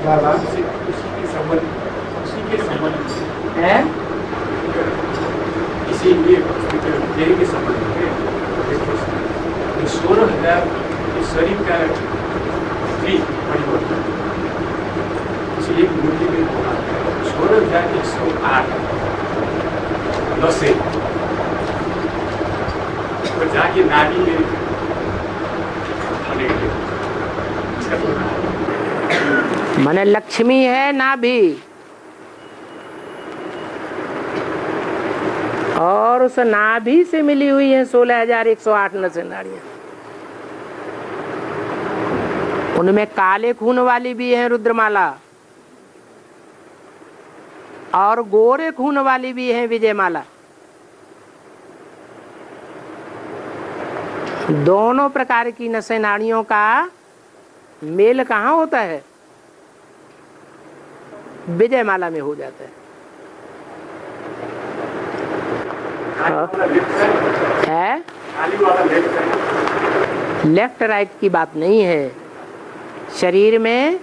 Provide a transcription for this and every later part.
उसी के संबंध है, इसीलिए देह के संबंध में 16,000 शरीर का परिवर्तन, इसलिए मूर्ति में होना 16,108 नशे तो जाके नाड़ी में माने लक्ष्मी है नाभि, और उस नाभि से मिली हुई है 16,108 नसें नाड़ियां। उनमें काले खून वाली भी है रुद्रमाला, और गोरे खून वाली भी है विजयमाला। दोनों प्रकार की नसें नाड़ियों का मेल कहाँ होता है? विजयमाला में हो जाता है। लेफ्ट राइट की बात नहीं है। शरीर में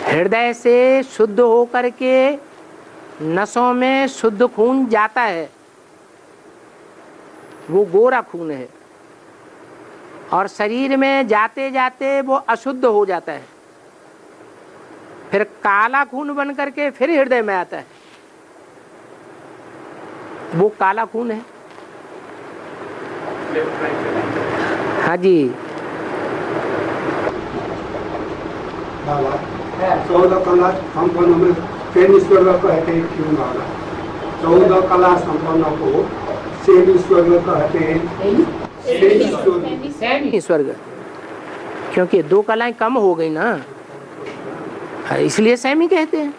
हृदय से शुद्ध होकर के नसों में शुद्ध खून जाता है, वो गोरा खून है, और शरीर में जाते जाते वो अशुद्ध हो जाता है, फिर काला खून बन करके फिर हृदय में आता है, वो काला खून है। हाँ जी। 14 कला संपन्न में शैनीश्वर कहते हैं, क्यों वाला 14 कला संपन्न को शैनीश्वर कहते हैं। स्वर्ग, क्योंकि 2 कलाएं कम हो गई ना, इसलिए सैमी कहते हैं।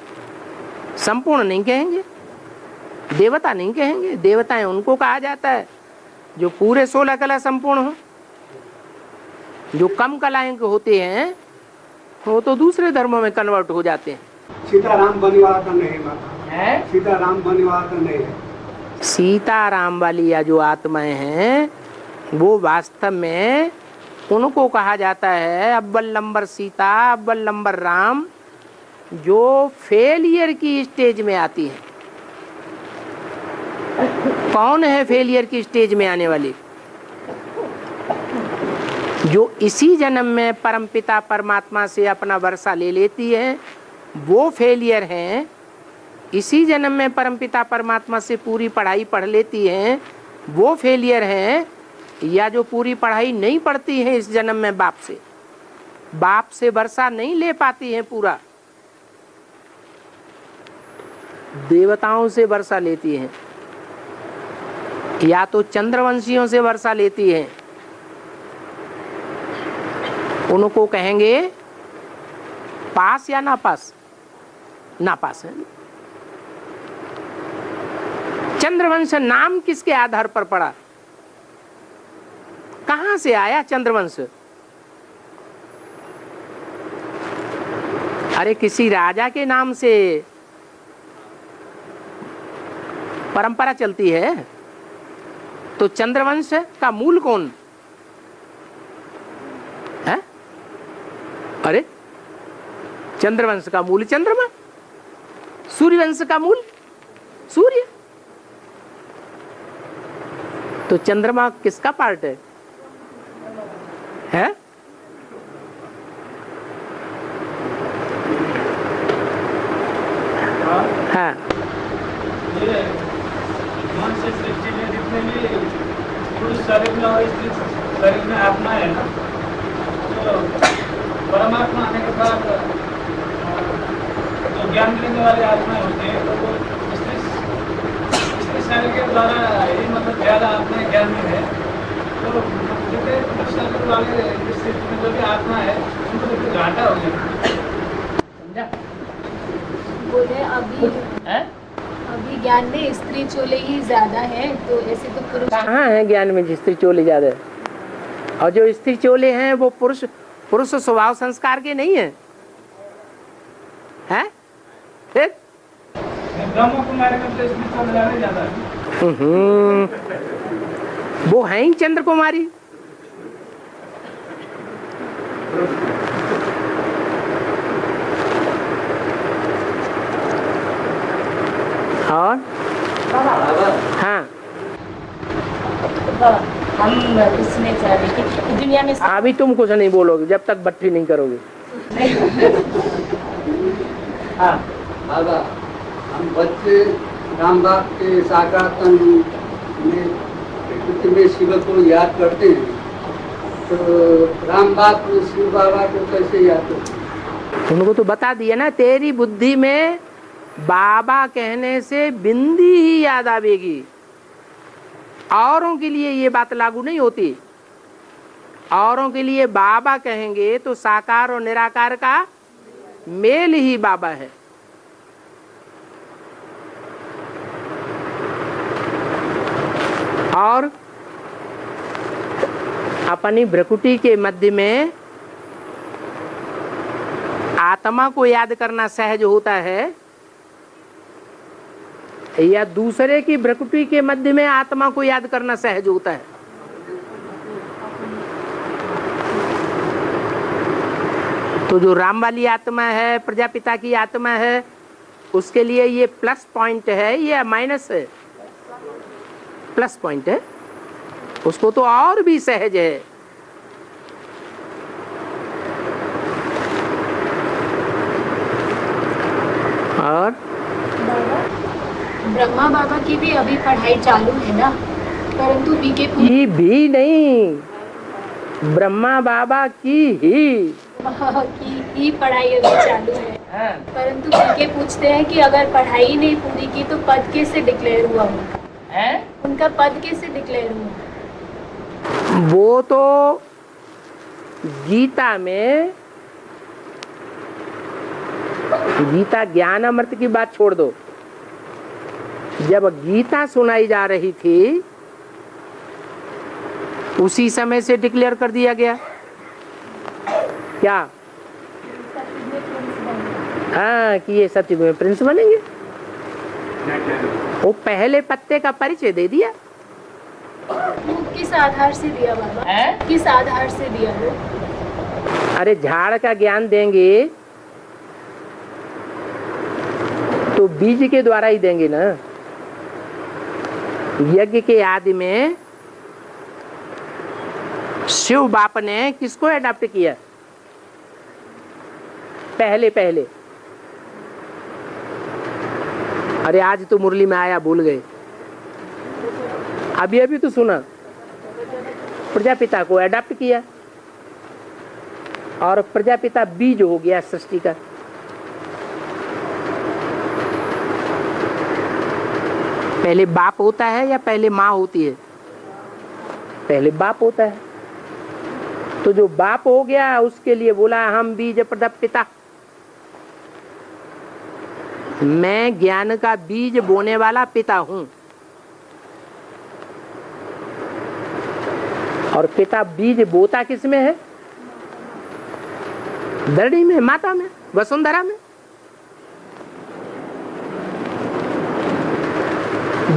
संपूर्ण नहीं कहेंगे, देवता नहीं कहेंगे। देवताएं उनको कहा जाता है जो पूरे 16 कला संपूर्ण हो। जो कम कलाएं होते हैं वो तो दूसरे धर्मों में कन्वर्ट हो जाते हैं। सीताराम बनिवाल का नहीं है, सीताराम बनिवाल का नहीं है। सीताराम वाली या जो आत्माएं हैं वो वास्तव में उनको कहा जाता है अव्वल नंबर सीता, अव्वल नंबर राम, जो फेलियर की स्टेज में आती है। कौन है फेलियर की स्टेज में आने वाली? जो इसी जन्म में परमपिता परमात्मा से अपना वर्षा ले लेती है, वो फेलियर हैं। इसी जन्म में परमपिता परमात्मा से पूरी पढ़ाई पढ़ लेती हैं, वो फेलियर हैं। या जो पूरी पढ़ाई नहीं पढ़ती है इस जन्म में, बाप से वर्षा नहीं ले पाती है पूरा, देवताओं से वर्षा लेती हैं, या तो चंद्रवंशियों से वर्षा लेती है, उनको कहेंगे पास या ना पास? ना पास है। चंद्रवंश नाम किसके आधार पर पड़ा? कहां से आया चंद्रवंश? अरे किसी राजा के नाम से परंपरा चलती है, तो चंद्रवंश का मूल कौन है? अरे चंद्रवंश का मूल चंद्रमा, सूर्यवंश का मूल सूर्य। तो चंद्रमा किसका पार्ट है? हाँ। शरीर में और शरीर में आत्मा है ना, तो परमात्मा आने के बाद जो ज्ञान लेने वाले आत्माएं होते हैं, तो वो इसके शरीर के द्वारा ही मतलब ज्यादा आत्माएं ज्ञान में है। तो शरीर वाले जो भी आत्मा है उनको तो घाटा हो गया। समझा? बोले अभी ज्ञान में स्त्री चोले ही ज्यादा है, तो ऐसे तो पुरुष कहाँ है ज्ञान में स्त्री चोले ज्यादा है? और जो स्त्री चोले हैं वो पुरुष स्वभाव संस्कार के नहीं है, हैं? फिर ब्रह्म कुमारी में तो स्त्री चोले ज्यादा ज्यादा है। वो है ही चंद्र कुमारी। दुनिया में अभी तुम कुछ नहीं बोलोगे जब तक भट्टी नहीं करोगे। हाँ बाबा, हम बच्चे राम बाप के साकार तन में प्रकृति में शिव को याद करते हैं, तो राम बाप शिव बाबा को कैसे याद करते हैं? उनको तो बता दिया ना, तेरी बुद्धि में बाबा कहने से बिंदी ही याद आवेगी। औरों के लिए ये बात लागू नहीं होती। औरों के लिए बाबा कहेंगे तो साकार और निराकार का मेल ही बाबा है। और अपनी भ्रकुटी के मध्य में आत्मा को याद करना सहज होता है, या दूसरे की भ्रकुटी के मध्य में आत्मा को याद करना सहज होता है? तो जो राम वाली आत्मा है, प्रजापिता की आत्मा है, उसके लिए ये प्लस पॉइंट है या माइनस है? प्लस पॉइंट है। उसको तो और भी सहज है। और ब्रह्मा बाबा की भी अभी पढ़ाई चालू है ना, परंतु बीके की भी नहीं, ब्रह्मा बाबा की ही पढ़ाई अभी चालू है। परंतु बीके पूछते हैं कि अगर पढ़ाई नहीं पूरी की तो पद कैसे डिक्लेयर हुआ उनका? उनका पद कैसे डिक्लेयर हुआ? वो तो गीता में, गीता ज्ञान अमृत की बात छोड़ दो, जब गीता सुनाई जा रही थी उसी समय से डिक्लेयर कर दिया गया। क्या? हाँ, कि ये सत्युग में प्रिंस बनेंगे। वो पहले पत्ते का परिचय दे दिया। वो किस आधार से दिया बाबा? किस आधार से दिया वो? अरे झाड़ का ज्ञान देंगे तो बीज के द्वारा ही देंगे ना। यज्ञ के आदि में शिव बाप ने किसको एडॉप्ट किया? पहले अरे आज तो मुरली में आया, भूल गए। अभी तो सुना, प्रजापिता को एडॉप्ट किया और प्रजापिता बीज हो गया सृष्टि का। पहले बाप होता है या पहले माँ होती है? पहले बाप होता है। तो जो बाप हो गया उसके लिए बोला हम बीज प्रदपिता, मैं ज्ञान का बीज बोने वाला पिता हूं। और पिता बीज बोता किस में है? धरणी में, माता में, वसुंधरा में।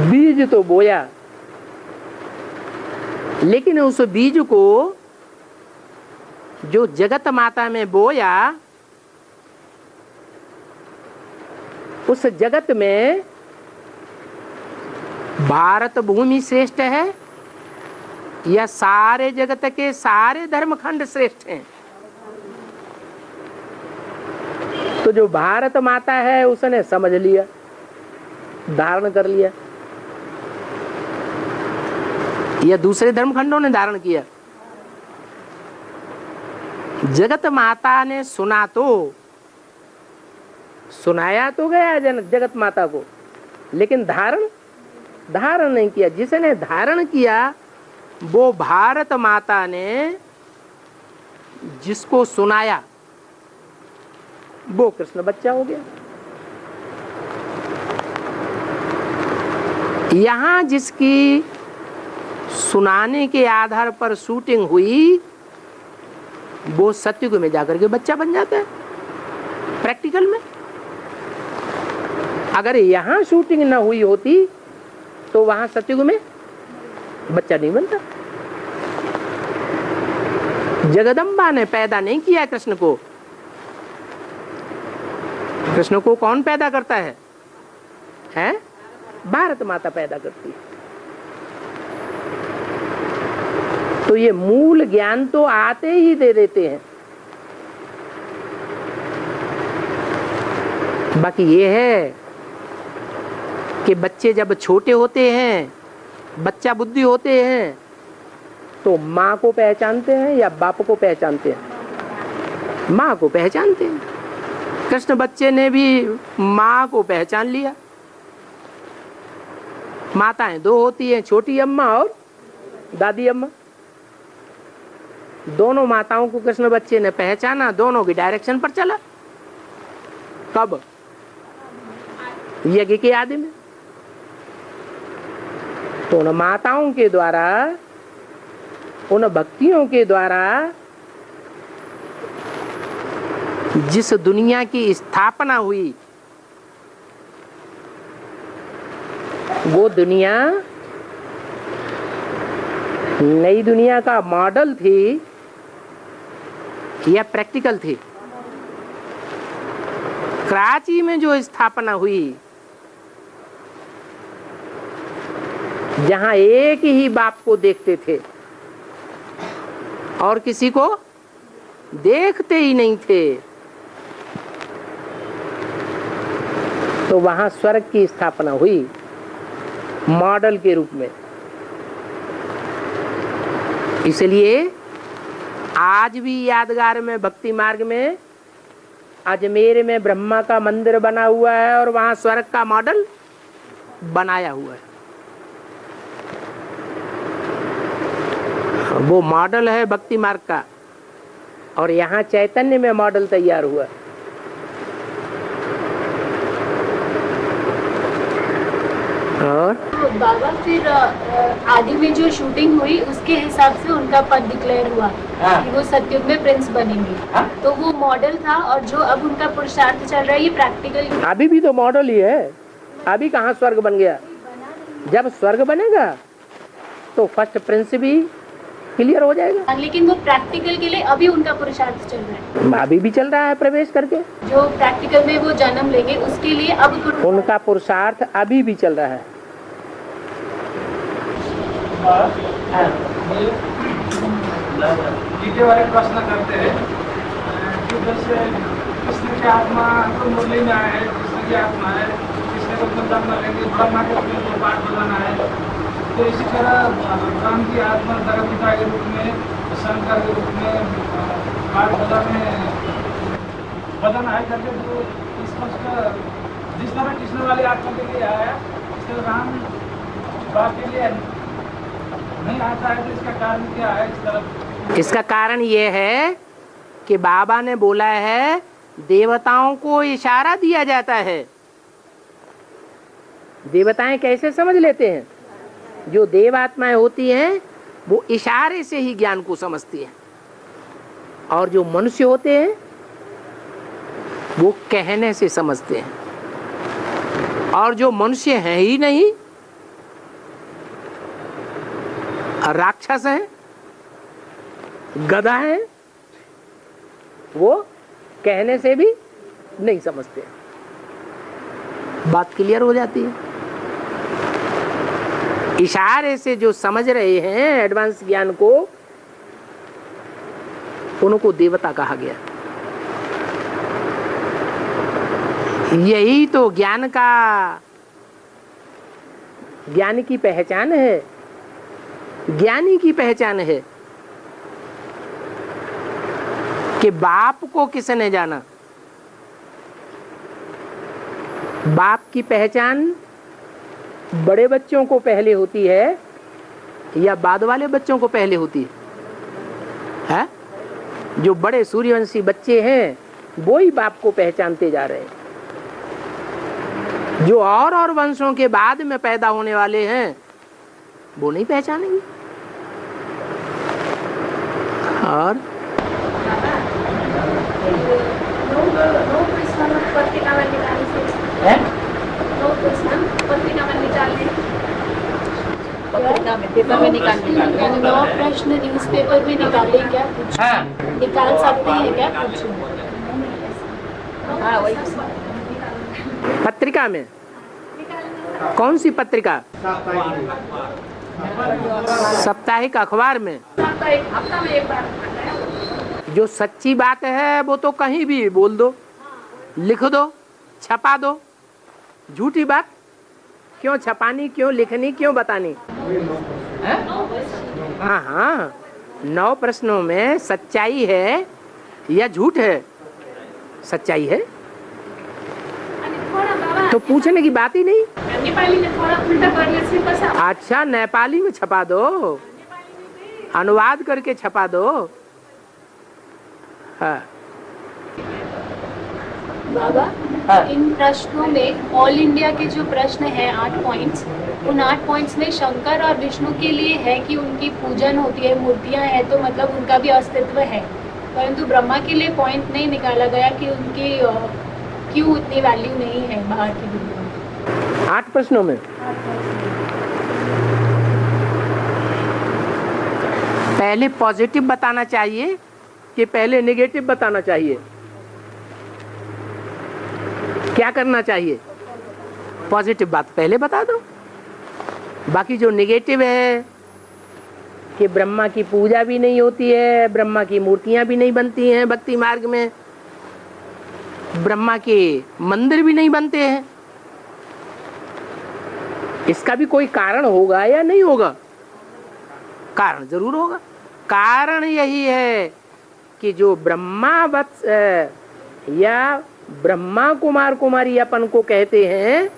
बीज तो बोया, लेकिन उस बीज को जो जगत माता में बोया, उस जगत में भारत भूमि श्रेष्ठ है या सारे जगत के सारे धर्मखंड श्रेष्ठ हैं? तो जो भारत माता है उसने समझ लिया, धारण कर लिया, या दूसरे धर्मखंडों ने धारण किया। जगत माता ने सुना तो, सुनाया तो गया जगत माता को, लेकिन धारण नहीं किया। जिसने धारण किया वो भारत माता ने जिसको सुनाया वो कृष्ण बच्चा हो गया। यहां जिसकी सुनाने के आधार पर शूटिंग हुई वो सत्युग में जाकर के बच्चा बन जाता है प्रैक्टिकल में। अगर यहां शूटिंग ना हुई होती तो वहां सत्युग में बच्चा नहीं बनता। जगदम्बा ने पैदा नहीं किया कृष्ण को। कृष्ण को कौन पैदा करता है? हैं? भारत माता पैदा करती है। तो ये मूल ज्ञान तो आते ही दे देते हैं। बाकी ये है कि बच्चे जब छोटे होते हैं, बच्चा बुद्धि होते हैं, तो माँ को पहचानते हैं या बाप को पहचानते हैं? माँ को पहचानते हैं। कृष्ण बच्चे ने भी माँ को पहचान लिया। माताएं दो होती हैं, छोटी अम्मा और दादी अम्मा। दोनों माताओं को कृष्ण बच्चे ने पहचाना, दोनों की डायरेक्शन पर चला। कब? यज्ञ के आदि में। तो उन माताओं के द्वारा, उन भक्तियों के द्वारा जिस दुनिया की स्थापना हुई, वो दुनिया नई दुनिया का मॉडल थी या प्रैक्टिकल थी? कराची में जो स्थापना हुई, जहां एक ही बाप को देखते थे और किसी को देखते ही नहीं थे, तो वहां स्वर्ग की स्थापना हुई मॉडल के रूप में। इसलिए आज भी यादगार में, भक्ति मार्ग में, अजमेर में ब्रह्मा का मंदिर बना हुआ है और वहां स्वर्ग का मॉडल बनाया हुआ है। वो मॉडल है भक्ति मार्ग का, और यहाँ चैतन्य में मॉडल तैयार हुआ। और तो बाबा फिर आदि में जो शूटिंग हुई उसके हिसाब से उनका पद डिक्लेयर हुआ कि वो सतयुग में प्रिंस बनेंगे। तो वो मॉडल था, और जो अब उनका पुरुषार्थ चल रहा है ये प्रैक्टिकल। अभी भी तो मॉडल ही है। अभी कहाँ स्वर्ग बन गया? जब स्वर्ग बनेगा तो फर्स्ट प्रिंस भी क्लियर हो जाएगा। लेकिन वो प्रैक्टिकल के लिए अभी उनका पुरुषार्थ चल रहा है। अभी भी चल रहा है प्रवेश करके। जो प्रैक्टिकल में वो जन्म लेंगे उसके लिए अब उनका पुरुषार्थ अभी भी चल रहा है। गीते वाले प्रश्न करते हैं कि जैसे कृष्ण की आत्मा तो मुरली में आए, कृष्ण की आत्मा है, कृष्ण को संतान लेंगे, ब्रह्मा के को पाठ बजाना है। तो इसी तरह राम की आत्मा जगत के रूप में, शंकर के रूप में पाठ बजाना है करके तो स्पष्ट, जिस तरह कृष्ण वाली आत्मा के लिए आया, इस तरह राम बाप के लिए नहीं आता है। तो इसका कारण क्या है? इस तरह इसका कारण ये है कि बाबा ने बोला है देवताओं को इशारा दिया जाता है। देवताएं कैसे समझ लेते हैं? जो देव आत्माएं होती हैं वो इशारे से ही ज्ञान को समझती हैं, और जो मनुष्य होते हैं वो कहने से समझते हैं। और जो मनुष्य हैं ही नहीं, राक्षस हैं, गधा हैं, वो कहने से भी नहीं समझते। बात क्लियर हो जाती है। इशारे से जो समझ रहे हैं एडवांस ज्ञान को, उनको देवता कहा गया। यही तो ज्ञान का, ज्ञान की पहचान है, ज्ञानी की पहचान है कि बाप को किसने जाना। बाप की पहचान बड़े बच्चों को पहले होती है या बाद वाले बच्चों को पहले होती है? जो बड़े सूर्यवंशी बच्चे हैं वो ही बाप को पहचानते जा रहे हैं। जो और वंशों के बाद में पैदा होने वाले हैं वो नहीं पहचानेंगे। और पेपर में प्रश्न न्यूज़पेपर में निकाले क्या? निकाल सकते हैं क्या? हाँ, वही पत्रिका में। कौन सी पत्रिका? साप्ताहिक अखबार में। तो एक हफ्ता में एक बार आता है। जो सच्ची बात है वो तो कहीं भी बोल दो, लिख दो, छपा दो। झूठी बात क्यों छपानी, क्यों लिखनी, क्यों बतानी? हाँ हाँ, 9 प्रश्नों में सच्चाई है या झूठ है? सच्चाई है तो पूछने की बात ही नहीं। नेपाली में थोड़ा उल्टा करने से बस। अच्छा, नेपाली में छपा दो, अनुवाद करके छपा दो। हाँ बाबा, इन प्रश्नों में ऑल इंडिया के जो प्रश्न हैं 8 पॉइंट्स, उन 8 पॉइंट्स में शंकर और विष्णु के लिए है कि उनकी पूजन होती है, मूर्तियां हैं, तो मतलब उनका भी अस्तित्व है। परंतु ब्रह्मा के लिए पॉइंट नहीं निकाला गया कि उनकी क्यों इतनी वैल्यू नहीं है बाहर की दुनिया में। 8 प्रश्नों में पहले पॉजिटिव बताना चाहिए कि पहले नेगेटिव बताना चाहिए? क्या करना चाहिए? पॉजिटिव बात पहले बता दो, बाकी जो नेगेटिव है कि ब्रह्मा की पूजा भी नहीं होती है, ब्रह्मा की मूर्तियां भी नहीं बनती हैं भक्ति मार्ग में, ब्रह्मा के मंदिर भी नहीं बनते हैं, इसका भी कोई कारण होगा या नहीं होगा? कारण जरूर होगा। कारण यही है कि जो ब्रह्मा वत्स या ब्रह्मा कुमार कुमारी अपन को कहते हैं,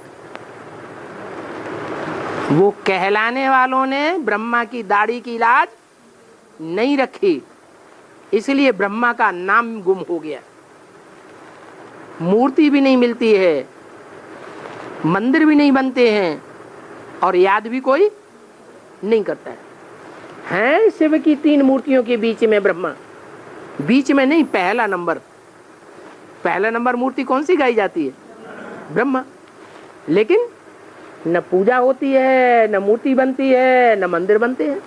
वो कहलाने वालों ने ब्रह्मा की दाढ़ी की लाज नहीं रखी, इसलिए ब्रह्मा का नाम गुम हो गया। मूर्ति भी नहीं मिलती है, मंदिर भी नहीं बनते हैं, और याद भी कोई नहीं करता है। हैं शिव की 3 मूर्तियों के बीच में ब्रह्मा, बीच में नहीं, पहला नंबर मूर्ति कौन सी गाई जाती है? ब्रह्मा। लेकिन न पूजा होती है, न मूर्ति बनती है, न मंदिर बनते हैं।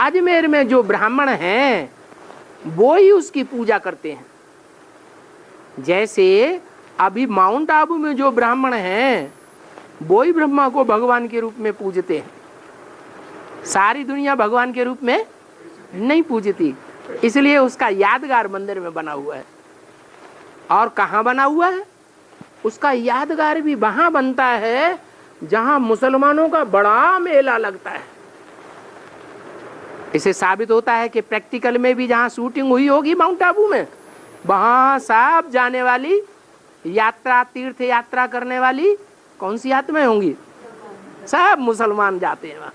अजमेर में जो ब्राह्मण हैं वो ही उसकी पूजा करते हैं। जैसे अभी माउंट आबू में जो ब्राह्मण हैं वो ही ब्रह्मा को भगवान के रूप में पूजते हैं। सारी दुनिया भगवान के रूप में नहीं पूजती, इसलिए उसका यादगार मंदिर में बना हुआ है। और कहाँ बना हुआ है? उसका यादगार भी वहां बनता है जहां मुसलमानों का बड़ा मेला लगता है। इसे साबित होता है कि प्रैक्टिकल में भी जहां शूटिंग हुई होगी माउंट आबू में, वहां सब जाने वाली यात्रा, तीर्थ यात्रा करने वाली कौन सी आत्माएं होंगी? सब मुसलमान जाते हैं वहां।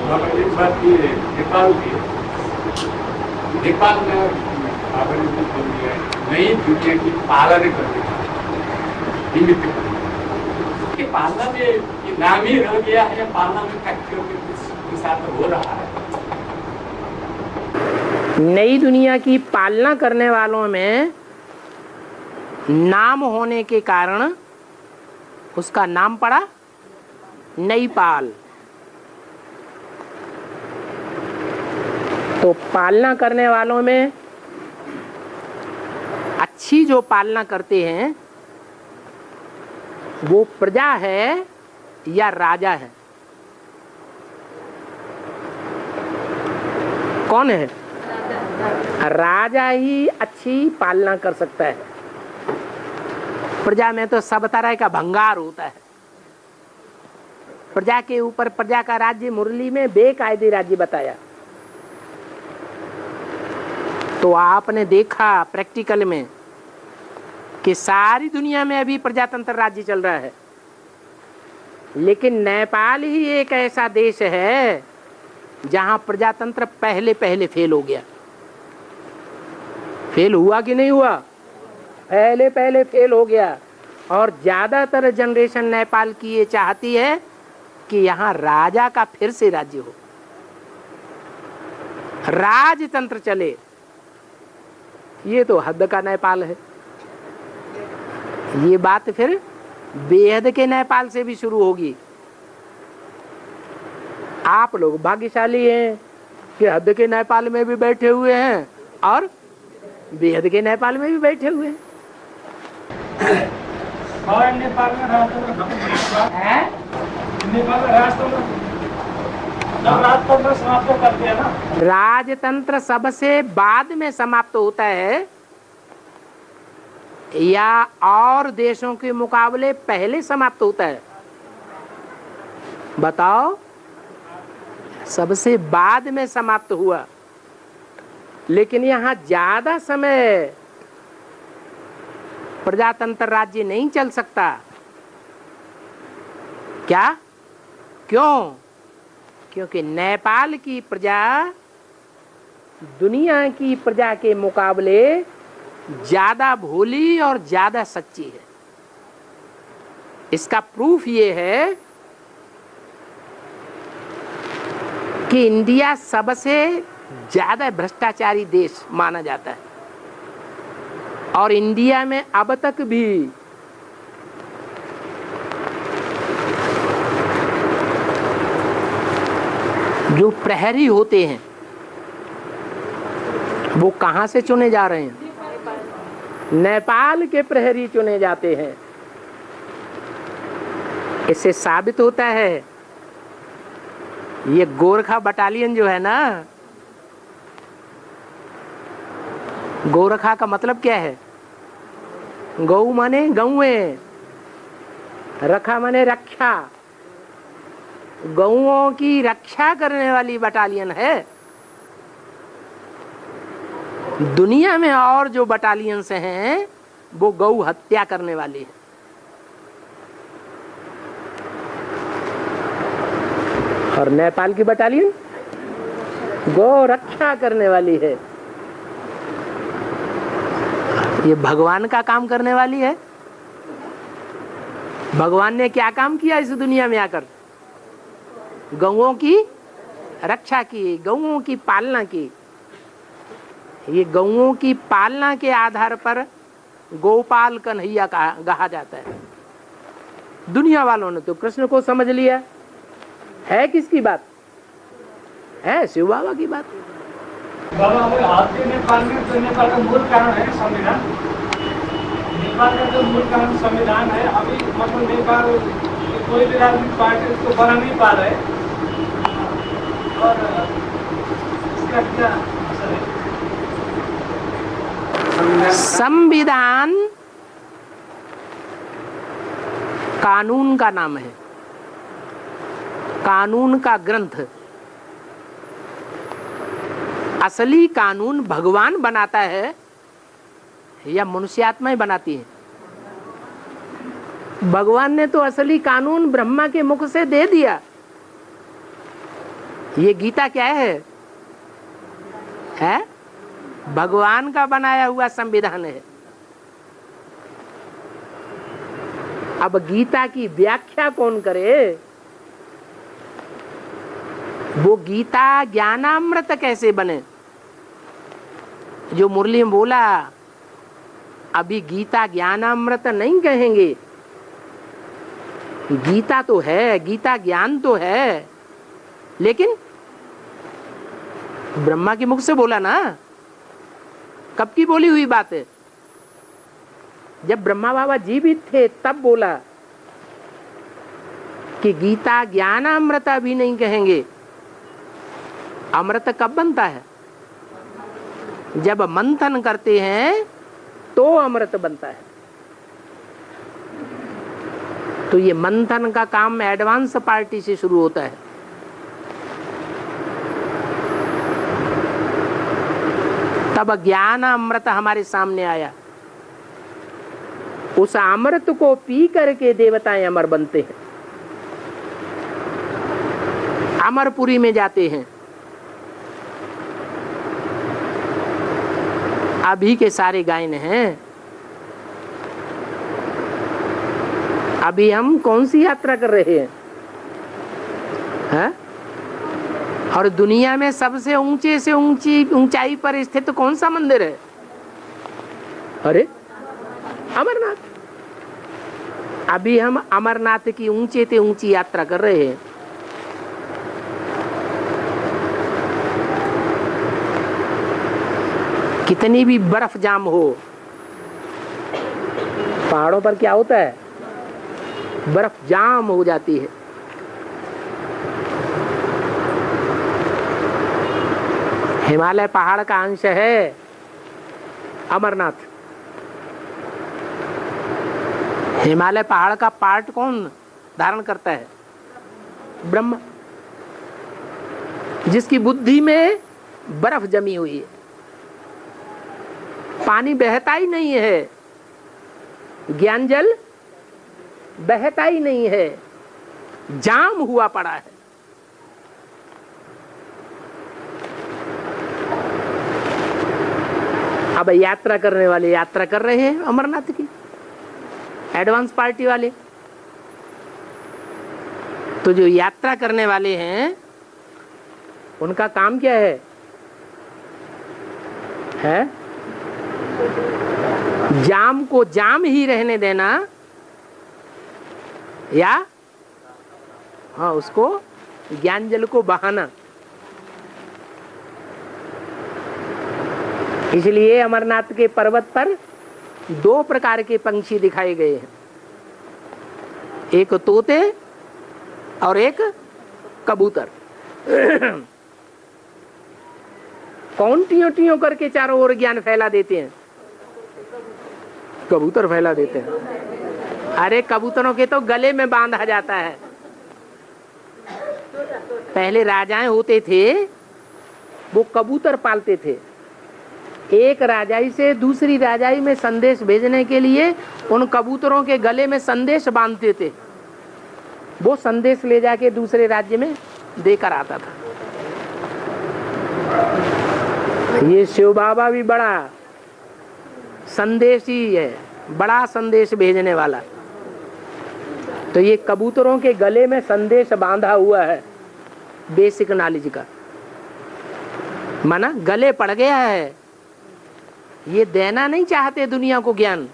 एक बात ये नेपाल की, नेपाल में नई दुनिया की पालन करने की पालना में ये नाम ही रह गया है या पालना में फैक्टरियों के साथ हो रहा है? नई दुनिया की पालना करने वालों में नाम होने के कारण उसका नाम पड़ा नई पाल। तो पालना करने वालों में अच्छी जो पालना करते हैं वो प्रजा है या राजा है? कौन है? राजा ही अच्छी पालना कर सकता है। प्रजा में तो सब तरह का भंगार होता है। प्रजा के ऊपर प्रजा का राज्य मुरली में बेकायदे राज्य बताया। तो आपने देखा प्रैक्टिकल में कि सारी दुनिया में अभी प्रजातंत्र राज्य चल रहा है, लेकिन नेपाल ही एक ऐसा देश है जहां प्रजातंत्र पहले फेल हो गया। फेल हुआ कि नहीं हुआ? पहले फेल हो गया। और ज्यादातर जनरेशन नेपाल की ये चाहती है कि यहाँ राजा का फिर से राज्य हो, राजतंत्र चले। ये तो हद का नेपाल है। ये बात फिर बेहद के नेपाल से भी शुरू होगी। आप लोग भाग्यशाली हैं कि हद के नेपाल में भी बैठे हुए हैं और बेहद के नेपाल में भी बैठे हुए हैं। और नेपाल में राजतंत्र है नेपाल में राजतंत्र जब राजतंत्र समाप्त कर दिया ना, राजतंत्र सबसे बाद में समाप्त होता है या और देशों के मुकाबले पहले समाप्त होता है? बताओ। सबसे बाद में समाप्त हुआ, लेकिन यहाँ ज्यादा समय प्रजातंत्र राज्य नहीं चल सकता। क्या? क्यों? क्योंकि नेपाल की प्रजा दुनिया की प्रजा के मुकाबले ज्यादा भोली और ज्यादा सच्ची है। इसका प्रूफ ये है कि इंडिया सबसे ज्यादा भ्रष्टाचारी देश माना जाता है और इंडिया में अब तक भी जो प्रहरी होते हैं वो कहां से चुने जा रहे हैं? नेपाल के प्रहरी चुने जाते हैं। इससे साबित होता है ये गोरखा बटालियन जो है ना, गोरखा का मतलब क्या है? गौ माने गौए, रखा माने रक्षा, गौओं की रक्षा करने वाली बटालियन है। दुनिया में और जो बटालियंस हैं वो गौ हत्या करने वाली है। और नेपाल की बटालियन गौ रक्षा करने वाली है। ये भगवान का काम करने वाली है। भगवान ने क्या काम किया इस दुनिया में आकर? गौओं की रक्षा की, गौओं की पालना की। ये गौओं की पालना के आधार पर गोपाल कन्हैया कहा जाता है। दुनिया वालों ने तो कृष्ण को समझ लिया। है किसकी बात? है शिव बाबा की बात। बाबा आज भी नेपाल में तो नेपाल का मूल कारण है संविधान। नेपाल का जो मूल कारण संविधान है, अभी मतलब नेपाल कोई भी राजनीतिक पार्टी उसको बना नहीं पा रहे और इसका क्या असर है? संविधान कानून का नाम है, कानून का ग्रंथ। असली कानून भगवान बनाता है या मनुष्यात्माएं बनाती है? भगवान ने तो असली कानून ब्रह्मा के मुख से दे दिया। ये गीता क्या है? भगवान का बनाया हुआ संविधान है। अब गीता की व्याख्या कौन करे? वो गीता ज्ञानामृत कैसे बने? जो मुरली में बोला, अभी गीता ज्ञानामृत नहीं कहेंगे। गीता तो है, गीता ज्ञान तो है, लेकिन ब्रह्मा के मुख से बोला ना। कब की बोली हुई बात है? जब ब्रह्मा बाबा जीवित थे तब बोला कि गीता ज्ञानामृत अभी नहीं कहेंगे। अमृत कब बनता है? जब मंथन करते हैं तो अमृत बनता है। तो ये मंथन का काम एडवांस पार्टी से शुरू होता है। तब ज्ञान अमृत हमारे सामने आया। उस अमृत को पी करके देवताएं अमर बनते हैं, अमरपुरी में जाते हैं। अभी के सारे गायन हैं। अभी हम कौन सी यात्रा कर रहे हैं? और दुनिया में सबसे ऊंचे से ऊंचाई पर स्थित कौन सा मंदिर है? अरे अमरनाथ। अभी हम अमरनाथ की ऊंचे से ऊंची यात्रा कर रहे हैं। कितनी भी बर्फ जाम हो, पहाड़ों पर क्या होता है? बर्फ जाम हो जाती है। हिमालय पहाड़ का अंश है अमरनाथ। हिमालय पहाड़ का पार्ट कौन धारण करता है? ब्रह्मा, जिसकी बुद्धि में बर्फ जमी हुई है, पानी बहता ही नहीं है, ज्ञान जल बहता ही नहीं है, जाम हुआ पड़ा है। अब यात्रा करने वाले यात्रा कर रहे हैं अमरनाथ की, एडवांस पार्टी वाले। तो जो यात्रा करने वाले हैं उनका काम क्या है? जाम को जाम ही रहने देना या हाँ उसको ज्ञान जल को बहाना। इसलिए अमरनाथ के पर्वत पर 2 प्रकार के पंछी दिखाए गए हैं, एक तोते और एक कबूतर। कौन टियों टियों करके चारों ओर ज्ञान फैला देते हैं? कबूतर फैला देते हैं। अरे कबूतरों के तो गले में बांधा जाता है। पहले राजाएं होते थे, वो कबूतर पालते थे। एक राजाई से दूसरी राजाई में संदेश भेजने के लिए उन कबूतरों के गले में संदेश बांधते थे। वो संदेश ले जाके दूसरे राज्य में देकर आता था। ये शिव बाबा भी बड़ा संदेशी है, बड़ा संदेश भेजने वाला। तो ये कबूतरों के गले में संदेश बांधा हुआ है बेसिक नॉलेज का, माना गले पड़ गया है। ये देना नहीं चाहते दुनिया को ज्ञान,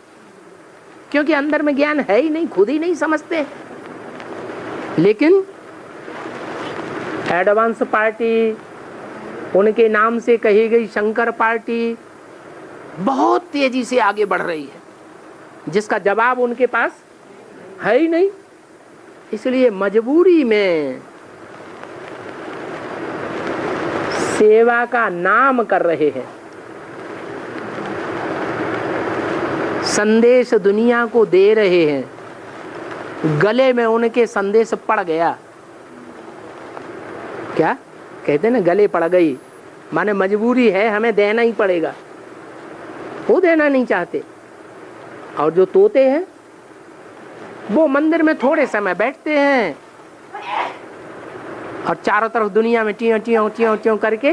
क्योंकि अंदर में ज्ञान है ही नहीं, खुद ही नहीं समझते। लेकिन एडवांस पार्टी, उनके नाम से कही गई शंकर पार्टी बहुत तेजी से आगे बढ़ रही है, जिसका जवाब उनके पास है ही नहीं। इसलिए मजबूरी में सेवा का नाम कर रहे हैं। संदेश दुनिया को दे रहे हैं, गले में उनके संदेश पड़ गया। क्या कहते हैं ना, गले पड़ गई, माने मजबूरी है, हमें देना ही पड़ेगा। वो देना नहीं चाहते। और जो तोते हैं वो मंदिर में थोड़े समय बैठते हैं और चारों तरफ दुनिया में टियों टियों टियों टियों करके